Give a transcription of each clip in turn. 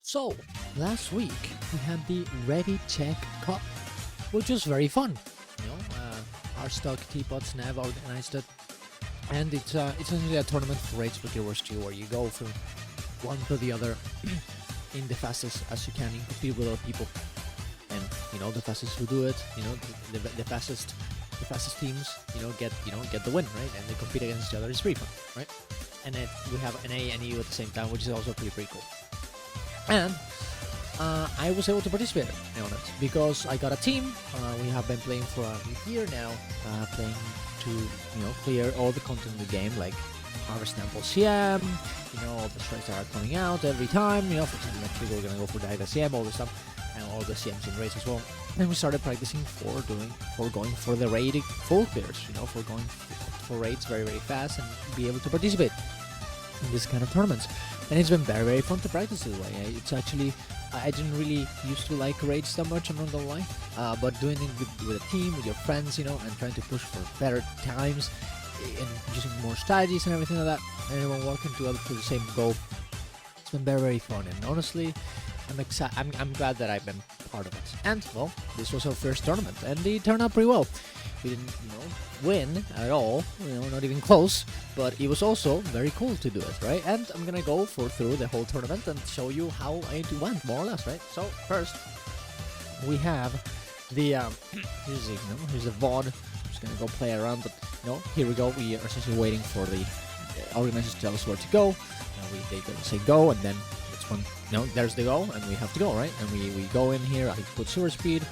So, last week we had the Ready Check Cup, which was very fun. Our stock teapots Nav organized it, and it's essentially a tournament for Rage Book Heroes 2, where you go from one to the other in the fastest as you can. You compete with other people, and the fastest who do it, the fastest teams, get the win, right? And they compete against each other. It's pretty fun, right? And then we have an A and EU at the same time, which is also pretty cool. And I was able to participate on it because I got a team. We have been playing for a year now, playing to clear all the content in the game, like Harvest Temple CM, all the strikes that are coming out every time. For example, next week we're gonna go for the CM, all the stuff, and all the CMs in race as well. And we started practicing for going for the raid full clears, for going for raids very fast and be able to participate in this kind of tournaments. And it's been very fun to practice this way. It's actually, I didn't really used to like raids that much, I'm not gonna lie, but doing it with a team, with your friends, and trying to push for better times and using more strategies and everything like that, and everyone working together for the same goal. It's been very fun, and honestly, I'm excited. I'm glad that I've been part of it. And well, this was our first tournament, and it turned out pretty well. We didn't, win at all, not even close, but it was also very cool to do it, right? And I'm gonna go through the whole tournament and show you how it went, more or less, right? So first, we have the here's the VOD. I'm just gonna go play around, but here we go. We are essentially waiting for the organizers to tell us where to go. They gonna say go, and then it's when there's the go, and we have to go, right? And we go in here. I put super speed.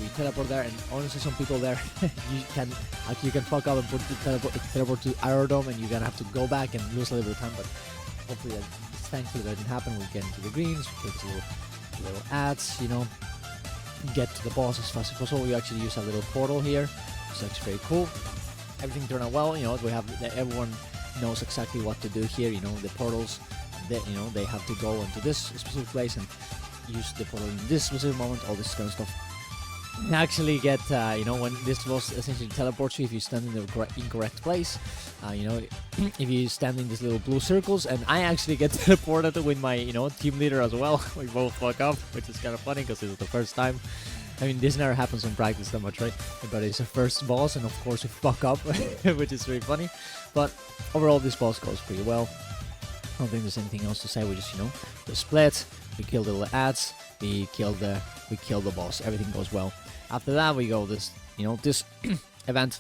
We teleport there, and honestly, some people there you can fuck up and put the teleport to Aerodome, and you're gonna have to go back and lose a little bit of time. But hopefully, thankfully that didn't happen. We get into the greens, we get to little ads, get to the boss as fast as possible. We actually use a little portal here, which is actually very cool. Everything turned out well. We have everyone knows exactly what to do here. The portals, they have to go into this specific place and use the portal in this specific moment. All this kind of stuff. Actually get when this boss essentially teleports you if you stand in the incorrect place, if you stand in these little blue circles, and I actually get teleported with my team leader as well. We both fuck up, which is kind of funny because it's the first time. I mean, this never happens in practice that much, right? But it's the first boss, and of course we fuck up, which is really funny. But overall, this boss goes pretty well. I don't think there's anything else to say. We just we split, we kill the little ads, we kill the boss. Everything goes well. After that, we go this event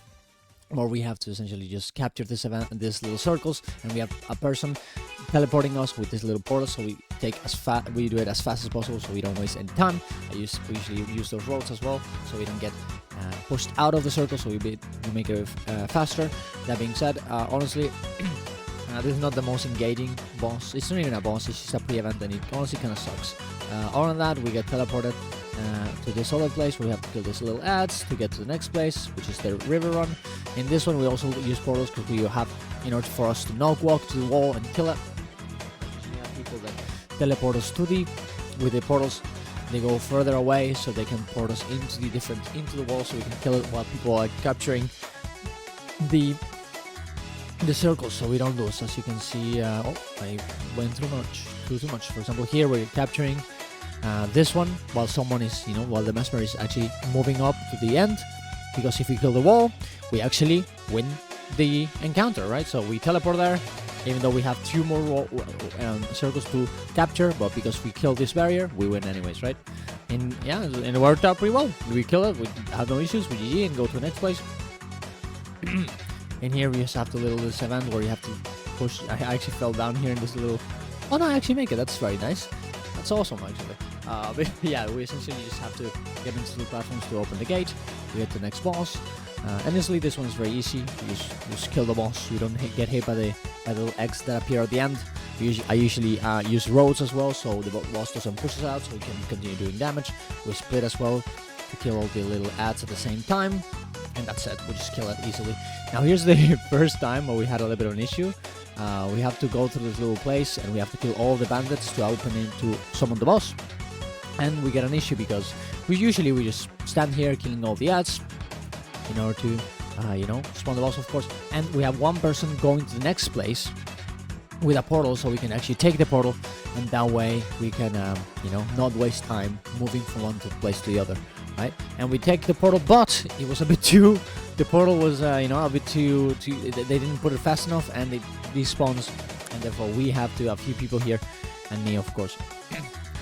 where we have to essentially just capture this event in these little circles, and we have a person teleporting us with this little portal. So we do it as fast as possible, so we don't waste any time. We usually use those roads as well, so we don't get pushed out of the circle. So we make it faster. That being said, honestly. This is not the most engaging boss. It's not even a boss, it's just a pre-event, and it honestly kind of sucks. Other than that, we get teleported to this other place where we have to kill these little ads to get to the next place, which is the river run. In this one, we also use portals because we have, in order for us to knock walk to the wall and kill it. We have people that teleport us with the portals. They go further away, so they can port us into the wall, so we can kill it while people are capturing the circles, so we don't lose. As you can see, I went too much. For example, here we're capturing this one while someone is, while the mesmer is actually moving up to the end, because if we kill the wall, we actually win the encounter, right? So we teleport there, even though we have 2 more circles to capture, but because we kill this barrier, we win anyways, right? And yeah, and it worked out pretty well. We kill it, we have no issues, we GG and go to the next place. And here we just have to this event where you have to push. I actually fell down here in this little. Oh no, I actually make it. That's very nice. That's awesome, actually. But yeah, we essentially just have to get into the platforms to open the gate. We get to the next boss. Honestly, this one is very easy. You just kill the boss. You don't get hit by the little X that appear at the end. I usually use roads as well, so the boss doesn't push us out, so we can continue doing damage. We split as well to kill all the little ads at the same time. And that's it, we just kill it easily. Now here's the first time where we had a little bit of an issue. We have to go to this little place, and we have to kill all the bandits to open in to summon the boss. And we get an issue because we just stand here killing all the ads in order to, spawn the boss, of course. And we have one person going to the next place with a portal, so we can actually take the portal, and that way we can, not waste time moving from one place to the other, right? And we take the portal, but it was a bit too. The portal was, a bit too. They didn't put it fast enough, and it despawns, and therefore we have to. A few people here, and me, of course,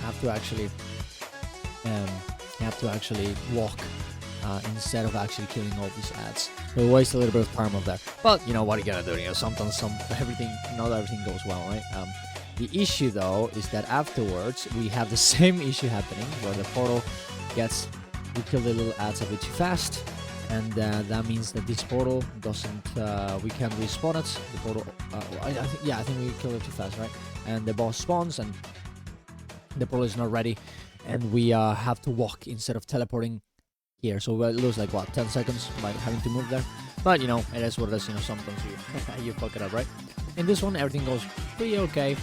have to actually walk. Instead of actually killing all these ads, we waste a little bit of time of that. But what are you gonna do? Sometimes not everything goes well, right? The issue though is that afterwards we have the same issue happening where the portal we kill the little ads a bit too fast, and that means that this portal doesn't. We can't respawn it. The portal. I think we killed it too fast, right? And the boss spawns, and the portal is not ready, and we have to walk instead of teleporting here, so we'll lose like 10 seconds by having to move there. But it is what it is. Sometimes you fuck it up, right? In this one, everything goes pretty okay.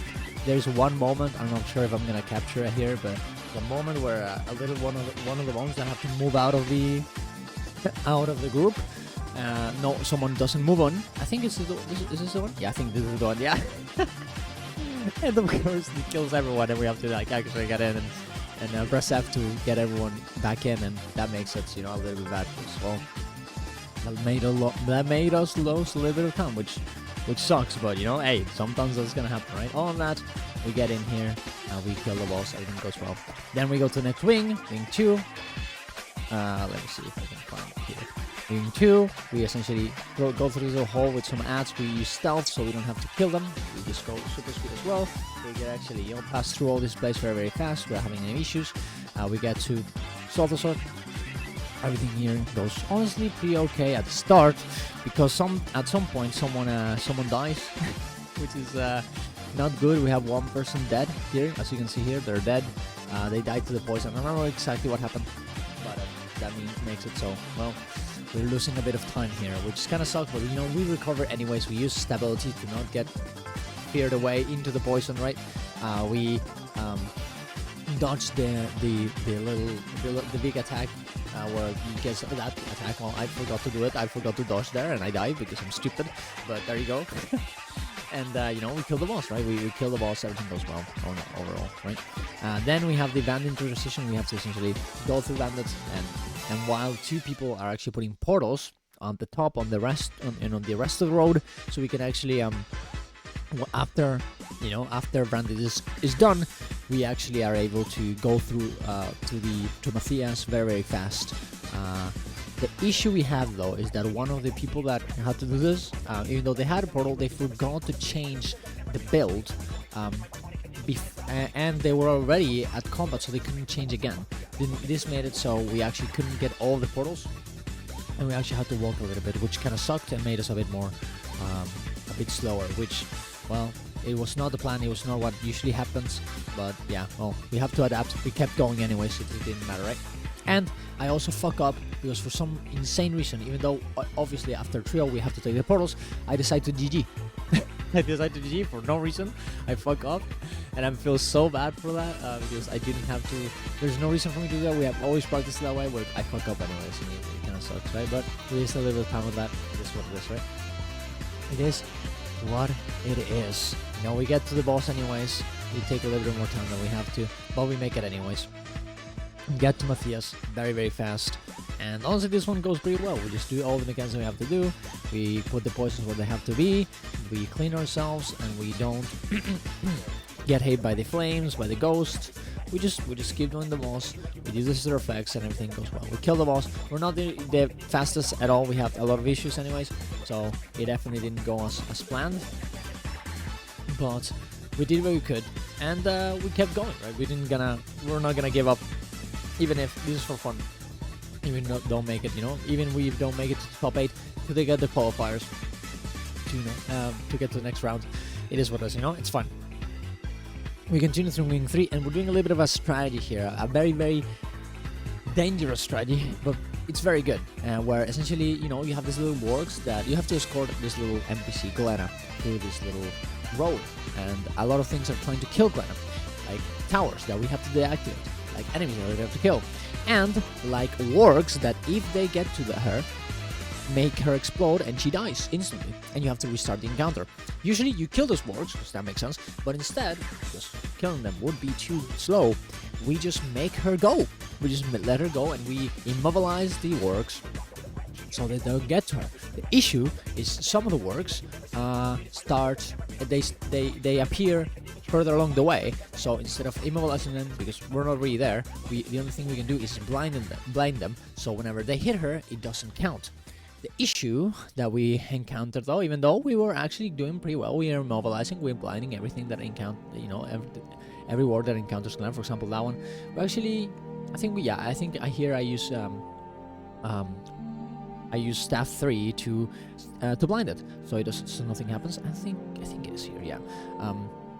There's one moment, I'm not sure if I'm gonna capture it here, but the moment where one of the ones that have to move out of the group. No, someone doesn't move on. I think is this the one? Yeah, I think this is the one. Yeah. And of course, he kills everyone, and we have to actually get in and press F to get everyone back in, and that makes it a little bit bad. Well, that made us lose a little bit of time, which sucks. But hey, sometimes that's gonna happen, right? All of that, we get in here, we kill the boss, everything goes well. Then we go to the next wing 2. Let me see if I can find it here. Wing 2, we essentially go through the hole with some ads. We use stealth, so we don't have to kill them. We just go super speed as well. We can actually pass through all this place very, very fast without having any issues. We get to solve the sword. Everything here goes honestly pretty okay at the start, because at some point someone dies, which is not good. We have one person dead here, as you can see here. They're dead. They died to the poison. I don't know exactly what happened, but that makes it so. Well, we're losing a bit of time here, which kind of sucks, but we recover anyways. We use stability to not get feared away into the poison, right? We dodge the big attack where he gets that attack. Well, I forgot to do it. I forgot to dodge there, and I died because I'm stupid. But there you go. And we kill the boss, right? We kill the boss. Everything goes well overall, right? Then we have the bandit transition. We have to essentially go through bandits, and while 2 people are actually putting portals on the top, on the rest of the road, so we can actually after bandit is done, we actually are able to go through to Matthias very, very fast. The issue we have though is that one of the people that had to do this, even though they had a portal, they forgot to change the build, and they were already at combat, so they couldn't change again. This made it so we actually couldn't get all the portals, and we actually had to walk a little bit, which kind of sucked and made us a bit more, a bit slower, which, well, it was not the plan, it was not what usually happens, but yeah, well, we have to adapt. We kept going anyways, so it didn't matter, right? And I also fuck up because for some insane reason, even though obviously after trio we have to take the portals, I decide to GG. I decide to GG for no reason. I fuck up, and I feel so bad for that because I didn't have to. There's no reason for me to do that. We have always practiced that way, but I fuck up anyways, and it kind of sucks, right? But we waste a little bit of time with that. It is what it is, right? It is what it is. We get to the boss anyways. We take a little bit more time than we have to, but we make it anyways. Get to Matthias very, very fast, and honestly this one goes pretty well. We just do all the mechanisms we have to do. We put the poisons where they have to be, we clean ourselves, and we don't get hit by the flames, by the ghost. We just keep doing the boss. We do the scissor effects, and everything goes well. We kill the boss. We're not the fastest at all. We have a lot of issues anyways, so it definitely didn't go as planned, but we did what we could, and we kept going, right? We're not gonna give up. Even if this is for fun, even if don't make it, even we don't make it to the top 8, to get the qualifiers, to get to the next round, it is what it is, it's fun. We continue through Wing 3, and we're doing a little bit of a strategy here, a very, very dangerous strategy, but it's very good, where essentially, you have these little wargs that you have to escort this little NPC, Glenna, through this little road, and a lot of things are trying to kill Glenna, like towers that we have to deactivate, like enemies that we have to kill, and like wargs that if they get to her, make her explode and she dies instantly, and you have to restart the encounter. Usually you kill those wargs, because that makes sense, but instead, because killing them would be too slow, we just make her go. We just let her go and we immobilize the wargs so they don't get to her. The issue is some of the wargs they appear further along the way, so instead of immobilizing them, because we're not really there, the only thing we can do is blind them, so whenever they hit her, it doesn't count. The issue that we encountered, though, even though we were actually doing pretty well, we are immobilizing, we're blinding everything that every ward that encounters Glenn. For example, that one, we actually, I use staff 3 to blind it, so nothing happens. I think it is here, yeah.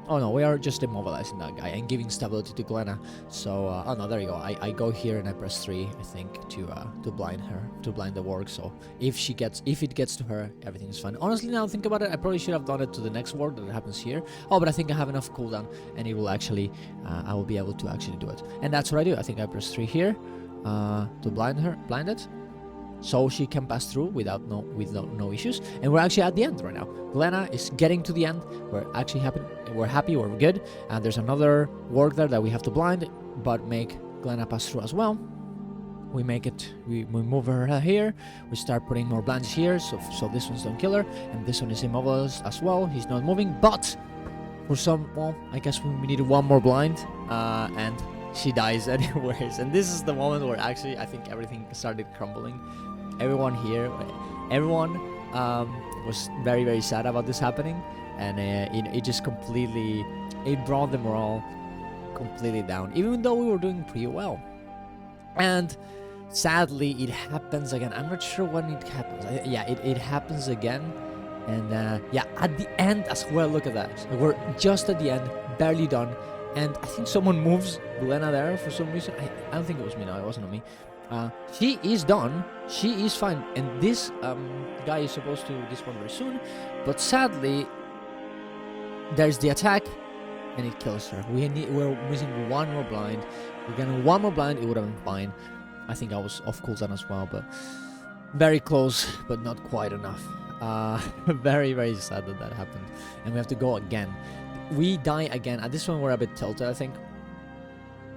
Oh no, we are just immobilizing that guy and giving stability to Glenna. So, oh no, there you go. I go here and I press 3, I think, to blind her, to blind the warg. So if it gets to her, everything is fine. Honestly, now think about it, I probably should have done it to the next ward that happens here. Oh, but I think I have enough cooldown, and it will actually, I will be able to actually do it. And that's what I do. I think I press 3 here to blind it, so she can pass through with no issues. And we're actually at the end right now. Glenna is getting to the end. We're actually happy. We're good. And there's another warg there that we have to blind, but make Glenna pass through as well. We make it. We move her here. We start putting more blinds here, so this one's don't kill her, and this one is immobile as well. He's not moving, but for I guess we needed one more blind, and she dies anyways. And this is the moment where actually I think everything started crumbling. Everyone was very, very sad about this happening, and it just completely, it brought the morale completely down, even though we were doing pretty well. And sadly, it happens again. I'm not sure when it happens. It happens again. And at the end as well, look at that. We're just at the end, barely done. And I think someone moves Glenna there for some reason. I don't think it was me, no, it wasn't me. She is done. She is fine. And this guy is supposed to despawn very soon. But sadly, there's the attack, and it kills her. We're missing one more blind. We're getting one more blind, it would have been fine. I think I was off cooldown as well, but very close, but not quite enough. Very, very sad that happened. And we have to go again. We die again. At this one, we're a bit tilted, I think.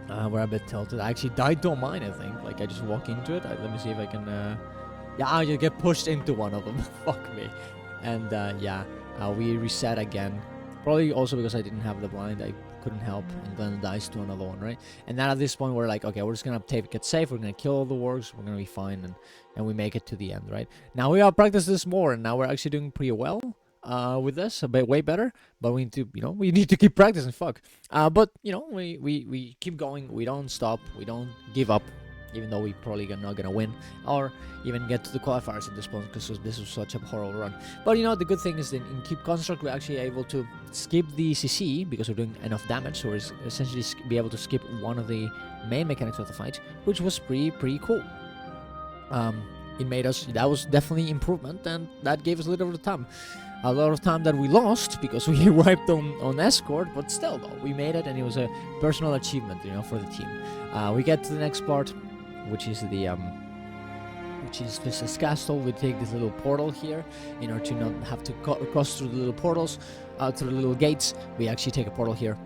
We're a bit tilted. I actually died to a mine, I think. Like, I just walk into it. Let me see if I can... I just get pushed into one of them. Fuck me. And, we reset again. Probably also because I didn't have the blind. I couldn't help. And Glenn dies to another one, right? And then at this point, we're like, okay, we're just gonna take it safe. We're gonna kill all the wargs. We're gonna be fine. And we make it to the end, right? Now, we have practiced this more. And now we're actually doing pretty well. With this, a bit way better, but we need to keep practicing. Fuck. But we keep going. We don't stop. We don't give up, even though we probably not gonna win or even get to the qualifiers at this point, because this was such a horrible run. But the good thing is that in Keep Construct we're actually able to skip the CC because we're doing enough damage, so we're essentially be able to skip one of the main mechanics of the fight, which was pretty cool. It made us, that was definitely improvement, and that gave us a little bit of time. A lot of time that we lost because we wiped on escort, but still though, we made it, and it was a personal achievement, for the team. We get to the next part, which is this castle. We take this little portal here in order to not have to cross through the little portals, through the little gates. We actually take a portal here,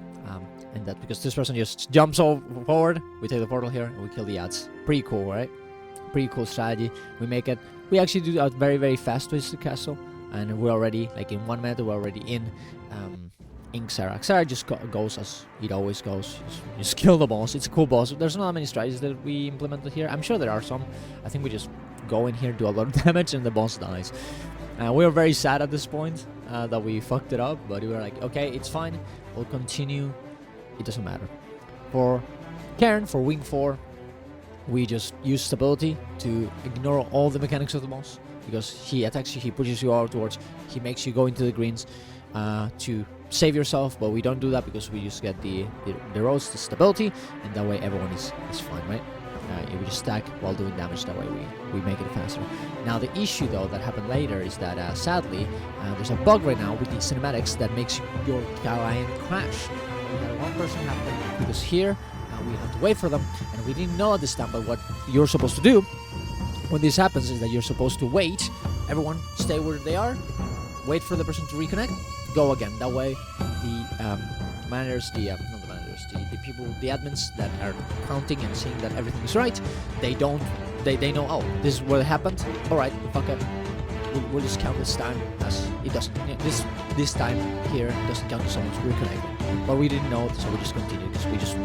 and that because this person just jumps forward, we take the portal here and we kill the ads. Pretty cool, right? Pretty cool strategy. We make it. We actually do a very, very fast twist to the castle. And we're already, like in 1 minute, we're already in Xerac. Xerac just goes as it always goes. You just kill the boss. It's a cool boss. There's not many strategies that we implemented here. I'm sure there are some. I think we just go in here, do a lot of damage, and the boss dies. We were very sad at this point that we fucked it up, but we were like, okay, it's fine. We'll continue. It doesn't matter. For Cairn, for Wing 4, we just use stability to ignore all the mechanics of the boss. Because he attacks you, he pushes you outwards, he makes you go into the greens to save yourself, but we don't do that because we just get the roads, the stability, and that way everyone is fine, right? We just stack while doing damage, that way we make it faster. Now the issue though that happened later is that sadly, there's a bug right now with the cinematics that makes your Garion crash. We had one person happen because here we have to wait for them, and we didn't know at this time, but what you're supposed to do when this happens is that you're supposed to wait. Everyone stay where they are, wait for the person to reconnect, go again. That way, the managers, not the managers, the people, the admins that are counting and seeing that everything is right, they know, oh, this is what happened. All right, fuck it. We'll just count this time as it doesn't. This time here doesn't count as someone's reconnected. But we didn't know, so we just continued because we just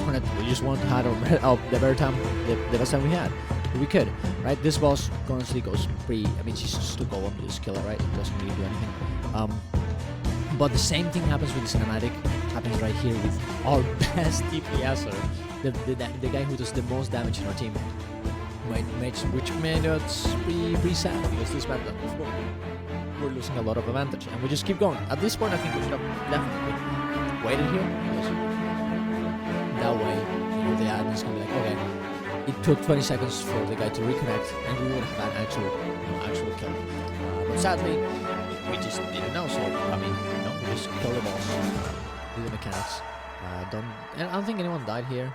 wanted to have the better time, the best time we could, right? This boss honestly goes pretty. I mean, she's just to go and just kill her, right? It doesn't really do anything. But the same thing happens with the cinematic. Happens right here with our best DPSer, the guy who does the most damage in our team. Which made us pretty sad because this map, we're losing a lot of advantage, and we just keep going. At this point, I think we should have definitely waited here. That way, the admin's gonna be like, okay, it took 20 seconds for the guy to reconnect, and we would have had actual kill. But sadly, we just didn't know. So I mean, we just kill the boss, do the mechanics. And I don't think anyone died here.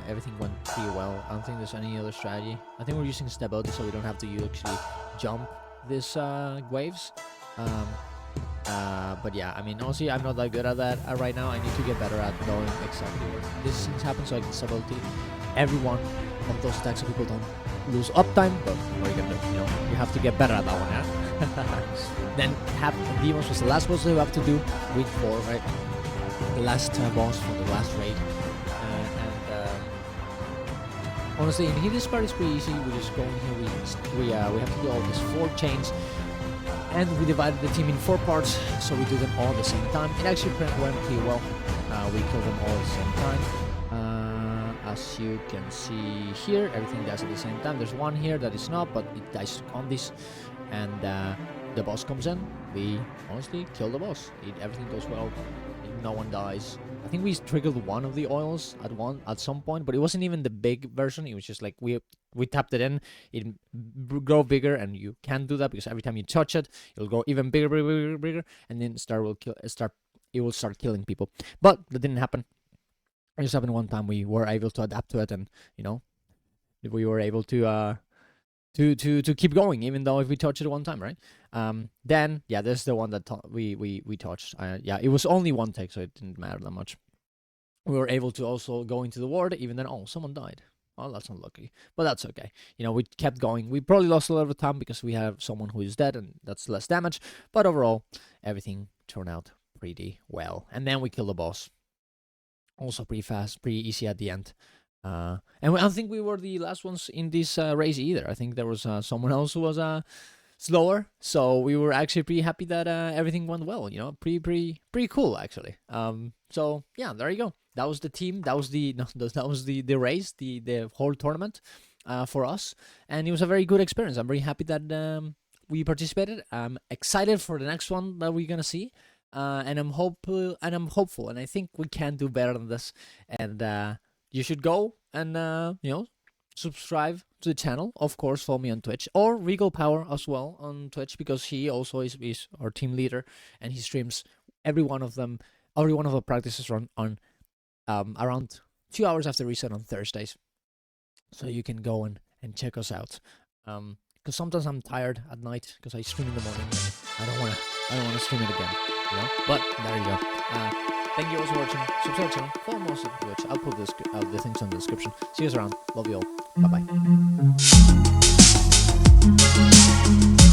Everything went pretty well. I don't think there's any other strategy. I think we're using stability so we don't have to actually jump these waves. But yeah, I mean, honestly, I'm not that good at that right now. I need to get better at knowing exactly where these things happen so I can stability every one of those attacks so people don't lose uptime. But what are you gonna do? You have to get better at that one, yeah? Then Demons was the last boss we have to do. Week 4, right? The last boss from the last raid, honestly, in here this part is pretty easy. We just go in here. We have to do all these 4 chains, and we divided the team in 4 parts, so we do them all at the same time. It actually went pretty well. We kill them all at the same time. As you can see here, everything dies at the same time. There's one here that is not, but it dies on this, and the boss comes in. We honestly kill the boss. Everything goes well. No one dies. I think we triggered one of the oils at some point, but it wasn't even the big version. It was just like we tapped it in, it grow bigger, and you can't do that because every time you touch it, it'll go even bigger, and then it will start killing people. But that didn't happen. It just happened one time. We were able to adapt to it, and we were able to keep going, even though if we touch it one time, right? Then yeah, this is the one that we touched. Yeah, it was only one take, so it didn't matter that much. We were able to also go into the ward, even then. Oh, someone died. Oh, that's unlucky, but that's okay. We kept going. We probably lost a lot of time because we have someone who is dead, and that's less damage. But overall, everything turned out pretty well. And then we killed the boss. Also pretty fast, pretty easy at the end. And I don't think we were the last ones in this race either. I think there was someone else who was slower, so we were actually pretty happy that everything went well. Pretty cool actually. So yeah, there you go. That was the team. That was the race, the whole tournament for us, and it was a very good experience. I'm very happy that we participated. I'm excited for the next one that we're gonna see, and I'm hopeful, and I think we can do better than this. And you should go and subscribe to the channel. Of course, follow me on Twitch or Regal Power as well on Twitch, because he also is our team leader, and he streams every one of the practices on around 2 hours after reset on Thursdays. So you can go and check us out. Because sometimes I'm tired at night because I stream in the morning. I don't wanna stream it again. But there you go. Thank you all for watching. Subscribe to the channel. Follow me on Twitch. I'll put the things in the description. See you guys around. Love you all. Bye bye.